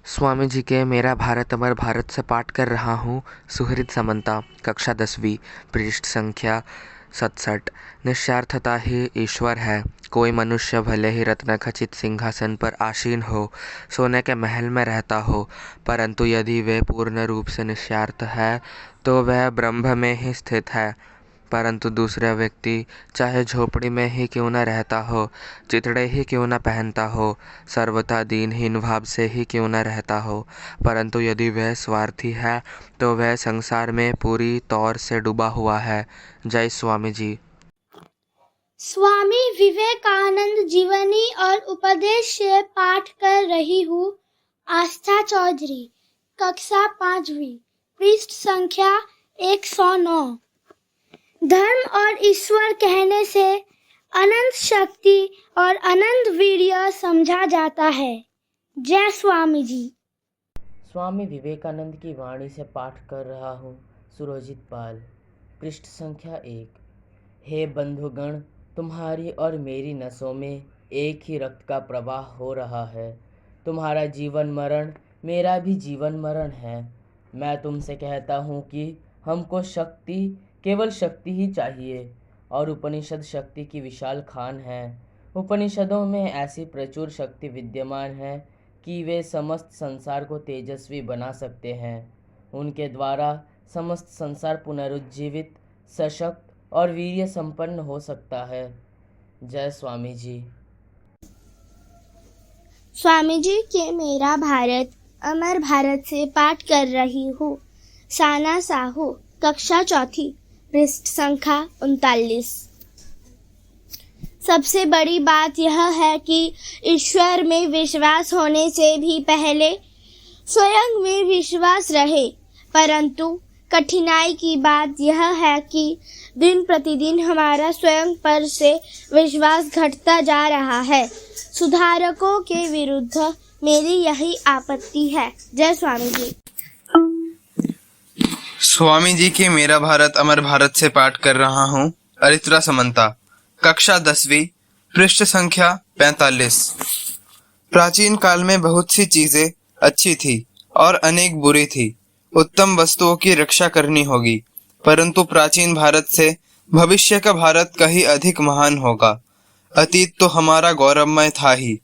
स्वामी जी के मेरा भारत अमर भारत से पाठ कर रहा हूँ। सुहृद समंता, कक्षा 10वीं, पृष्ठ संख्या 67। निस्वार्थता ही ईश्वर है। कोई मनुष्य भले ही रत्नखचित सिंहासन पर आसीन हो, सोने के महल में रहता हो, परंतु यदि वह पूर्ण रूप से निस्वार्थ है तो वह ब्रह्म में ही स्थित है। परंतु दूसरा व्यक्ति चाहे झोपड़ी में ही क्यों न रहता हो, चिथड़े ही क्यों न पहनता हो, सर्वथा दीनहीन भाव से ही क्यों न रहता हो, परंतु यदि वह स्वार्थी है तो वह संसार में पूरी तौर से डूबा हुआ है। जय स्वामी जी। स्वामी विवेकानंद जीवनी और उपदेश से पाठ कर रही हूँ। आस्था चौधरी, कक्षा 5वीं, पृष्ठ संख्या 109। धर्म और ईश्वर कहने से अनंत शक्ति और अनंत वीर्य समझा जाता है। जय स्वामी जी। स्वामी विवेकानंद की वाणी से पाठ कर रहा हूँ। सुरजित पाल, पृष्ठ संख्या 1। हे बंधुगण, तुम्हारी और मेरी नसों में एक ही रक्त का प्रवाह हो रहा है। तुम्हारा जीवन मरण मेरा भी जीवन मरण है। मैं तुमसे कहता हूँ कि हमको शक्ति, केवल शक्ति ही चाहिए, और उपनिषद शक्ति की विशाल खान है। उपनिषदों में ऐसी प्रचुर शक्ति विद्यमान है कि वे समस्त संसार को तेजस्वी बना सकते हैं। उनके द्वारा समस्त संसार पुनरुज्जीवित, सशक्त और वीर्य संपन्न हो सकता है। जय स्वामी जी। स्वामी जी के मेरा भारत अमर भारत से पाठ कर रही हूँ। साना साहू, कक्षा 4, पृष्ठ संख्या 39। सबसे बड़ी बात यह है कि ईश्वर में विश्वास होने से भी पहले स्वयं में विश्वास रहे, परंतु कठिनाई की बात यह है कि दिन प्रतिदिन हमारा स्वयं पर से विश्वास घटता जा रहा है। सुधारकों के विरुद्ध मेरी यही आपत्ति है। जय स्वामी जी। स्वामी जी के मेरा भारत अमर भारत से पाठ कर रहा हूँ। अरित्रा समंता, कक्षा 10वीं, पृष्ठ संख्या 45। प्राचीन काल में बहुत सी चीजें अच्छी थी और अनेक बुरी थी। उत्तम वस्तुओं की रक्षा करनी होगी, परंतु प्राचीन भारत से भविष्य का भारत कहीं अधिक महान होगा। अतीत तो हमारा गौरवमय था ही,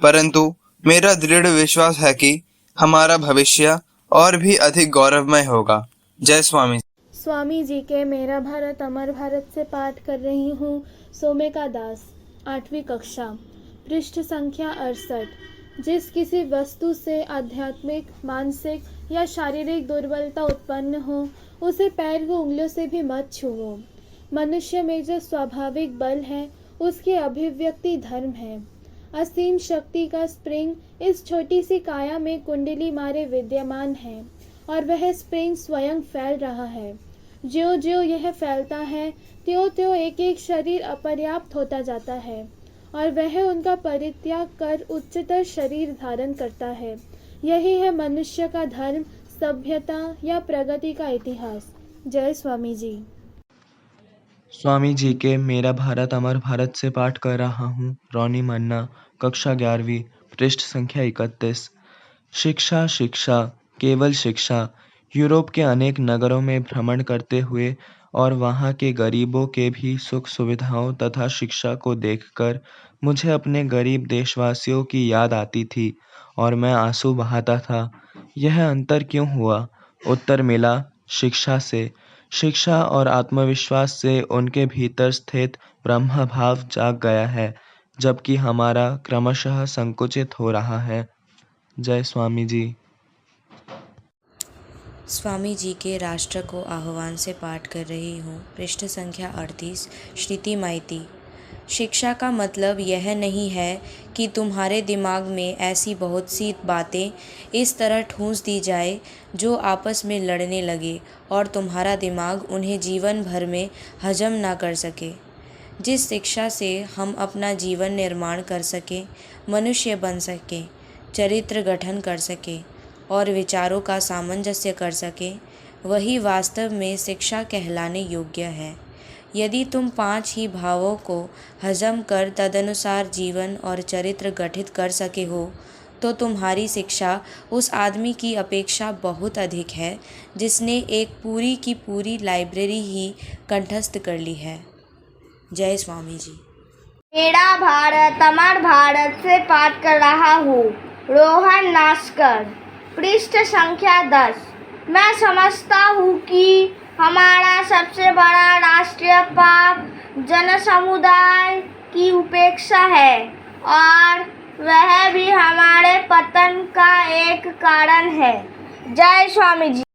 परंतु मेरा दृढ़ विश्वास है कि हमारा भविष्य और भी अधिक गौरवमय होगा। जय स्वामी। स्वामी जी के मेरा भारत अमर भारत से पाठ कर रही हूँ। सोमेका दास, 8वीं कक्षा, पृष्ठ संख्या 68। जिस किसी वस्तु से आध्यात्मिक, मानसिक या शारीरिक दुर्बलता उत्पन्न हो, उसे पैर व उंगलियों से भी मत छुओ। मनुष्य में जो स्वाभाविक बल है, उसकी अभिव्यक्ति धर्म है। असीम शक्ति का स्प्रिंग इस छोटी सी काया में कुंडली मारे विद्यमान है, और वह स्प्रिंग स्वयं फैल रहा है। ज्यों ज्यों यह फैलता है, त्यों त्यों एक एक शरीर अपर्याप्त होता जाता है, और वह उनका परित्याग कर उच्चतर शरीर धारण करता है। यही है मनुष्य का धर्म, सभ्यता या प्रगति का इतिहास। जय स्वामी जी। स्वामी जी के मेरा भारत अमर भारत से पाठ कर रहा हूँ। रोनी मन्ना, कक्षा 11वीं, पृष्ठ संख्या 31। शिक्षा शिक्षा, केवल शिक्षा। यूरोप के अनेक नगरों में भ्रमण करते हुए और वहाँ के गरीबों के भी सुख सुविधाओं तथा शिक्षा को देखकर मुझे अपने गरीब देशवासियों की याद आती थी और मैं आंसू बहाता था। यह अंतर क्यों हुआ? उत्तर मिला, शिक्षा से। शिक्षा और आत्मविश्वास से उनके भीतर स्थित ब्रह्म भाव जाग गया है, जबकि हमारा क्रमशः संकुचित हो रहा है। जय स्वामी जी। स्वामी जी के राष्ट्र को आह्वान से पाठ कर रही हूँ। पृष्ठ संख्या 38, श्रुति माइती। शिक्षा का मतलब यह नहीं है कि तुम्हारे दिमाग में ऐसी बहुत सी बातें इस तरह ठूंस दी जाए जो आपस में लड़ने लगे और तुम्हारा दिमाग उन्हें जीवन भर में हजम ना कर सके। जिस शिक्षा से हम अपना जीवन निर्माण कर सकें, मनुष्य बन सकें, चरित्र गठन कर सकें और विचारों का सामंजस्य कर सकें, वही वास्तव में शिक्षा कहलाने योग्य है। यदि तुम 5 ही भावों को हजम कर तदनुसार जीवन और चरित्र गठित कर सके हो, तो तुम्हारी शिक्षा उस आदमी की अपेक्षा बहुत अधिक है जिसने एक पूरी की पूरी लाइब्रेरी ही कंठस्थ कर ली है। जय स्वामी जी। मेरा भारत अमर भारत से पाठ कर रहा हूँ रोहन नास्कर। पृष्ठ संख्या 10। मैं समझता हूँ कि हमारा सबसे बड़ा राष्ट्रीय पाप जनसमुदाय की उपेक्षा है और वह भी हमारे पतन का एक कारण है। जय स्वामी जी।